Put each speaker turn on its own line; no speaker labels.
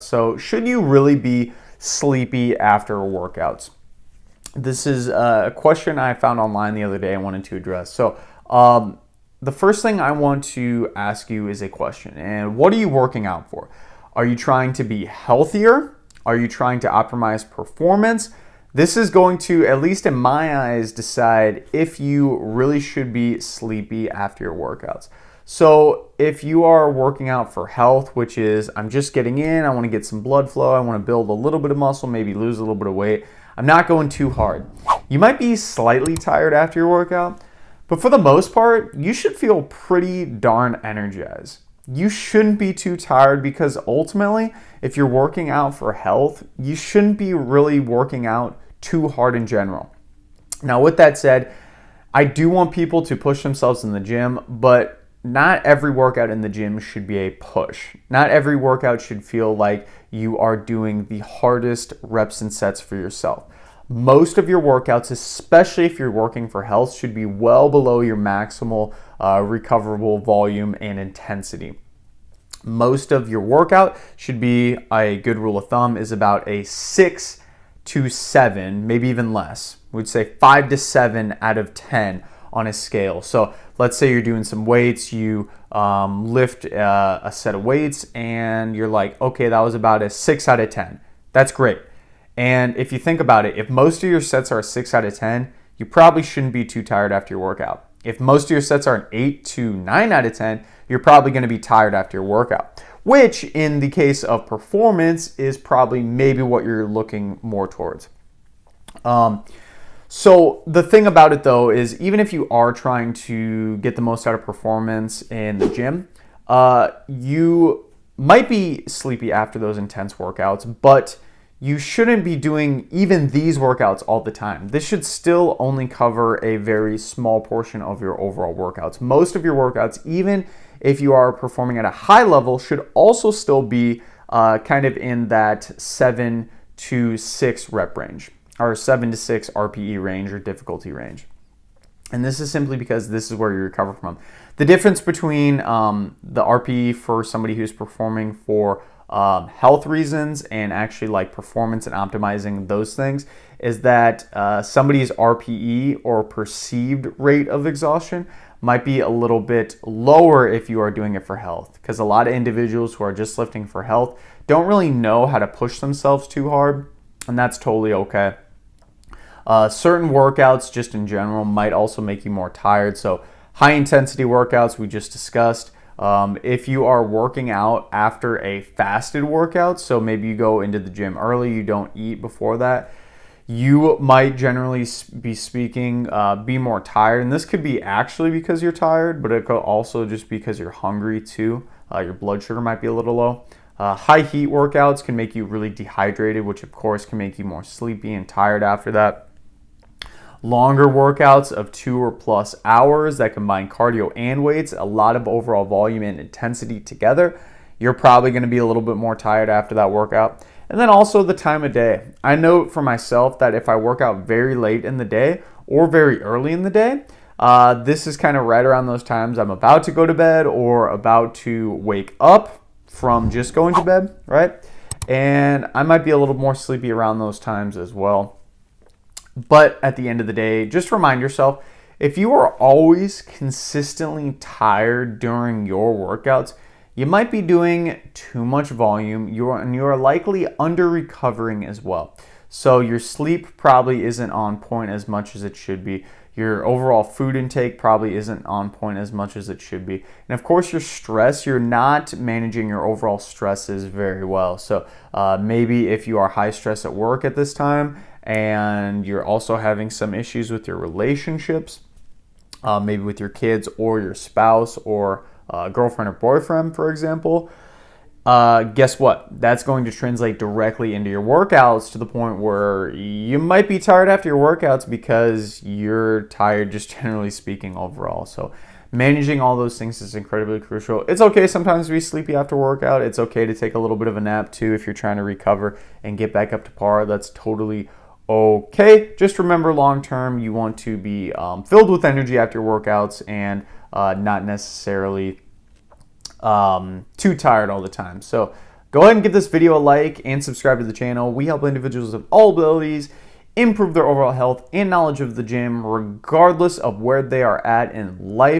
So should you really be sleepy after workouts? This is a question I found online the other day I wanted to address. So the first thing I want to ask you is a question. And what are you working out for? Are you trying to be healthier? Are you trying to optimize performance? This is going to, at least in my eyes, decide if you really should be sleepy after your workouts. So if you are working out for health, which is I'm just getting in, I want to get some blood flow, I want to build a little bit of muscle, maybe lose a little bit of weight, I'm not going too hard. You might be slightly tired after your workout, but for the most part, you should feel pretty darn energized. You shouldn't be too tired because ultimately, if you're working out for health, you shouldn't be really working out too hard in general. Now, with that said, I do want people to push themselves in the gym, but not every workout in the gym should be a push. Not every workout should feel like you are doing the hardest reps and sets for yourself. Most of your workouts, especially if you're working for health, should be well below your maximal recoverable volume and intensity. Most of your workout should be, a good rule of thumb, is about a 6 to 7, maybe even less. We'd say 5 to 7 out of 10 on a scale. So let's say you're doing some weights, you lift a set of weights and you're like, okay, that was about a 6 out of 10. That's great. And if you think about it, if most of your sets are a 6 out of 10, you probably shouldn't be too tired after your workout. If most of your sets are an 8 to 9 out of 10, you're probably going to be tired after your workout, which in the case of performance is probably maybe what you're looking more towards. So the thing about it though is even if you are trying to get the most out of performance in the gym, you might be sleepy after those intense workouts, but you shouldn't be doing even these workouts all the time. This should still only cover a very small portion of your overall workouts. Most of your workouts, even if you are performing at a high level, should also still be kind of in that 7 to 6 rep range, or 7 to 6 RPE range or difficulty range. And this is simply because this is where you recover from. The difference between the RPE for somebody who's performing for health reasons and actually like performance and optimizing those things is that somebody's RPE or perceived rate of exhaustion might be a little bit lower if you are doing it for health, because a lot of individuals who are just lifting for health don't really know how to push themselves too hard, and that's totally okay. Certain workouts just in general might also make you more tired. So high intensity workouts we just discussed. If you are working out after a fasted workout, so maybe you go into the gym early, you don't eat before that, you might generally be speaking, be more tired. And this could be actually because you're tired, but it could also just because you're hungry too. Your blood sugar might be a little low. High heat workouts can make you really dehydrated, which of course can make you more sleepy and tired after that. Longer workouts of 2 or plus hours that combine cardio and weights, a lot of overall volume and intensity together, you're probably going to be a little bit more tired after that workout. And then also the time of day. I know for myself that if I work out very late in the day or very early in the day, this is kind of right around those times I'm about to go to bed or about to wake up from just going to bed, right? And I might be a little more sleepy around those times as well. But at the end of the day, just remind yourself, if you are always consistently tired during your workouts, you might be doing too much volume, and you are likely under recovering as well. So your sleep probably isn't on point as much as it should be. Your overall food intake probably isn't on point as much as it should be. And of course, your stress, you're not managing your overall stresses very well. So maybe if you are high stress at work at this time, and you're also having some issues with your relationships, maybe with your kids or your spouse or girlfriend or boyfriend, for example, guess what? That's going to translate directly into your workouts to the point where you might be tired after your workouts because you're tired, just generally speaking, overall. So managing all those things is incredibly crucial. It's okay sometimes to be sleepy after workout. It's okay to take a little bit of a nap too if you're trying to recover and get back up to par. That's totally okay. Just remember, long term, you want to be filled with energy after your workouts and not necessarily too tired all the time. So Go ahead and give this video a like and subscribe to the channel. We help individuals of all abilities improve their overall health and knowledge of the gym, regardless of where they are at in life.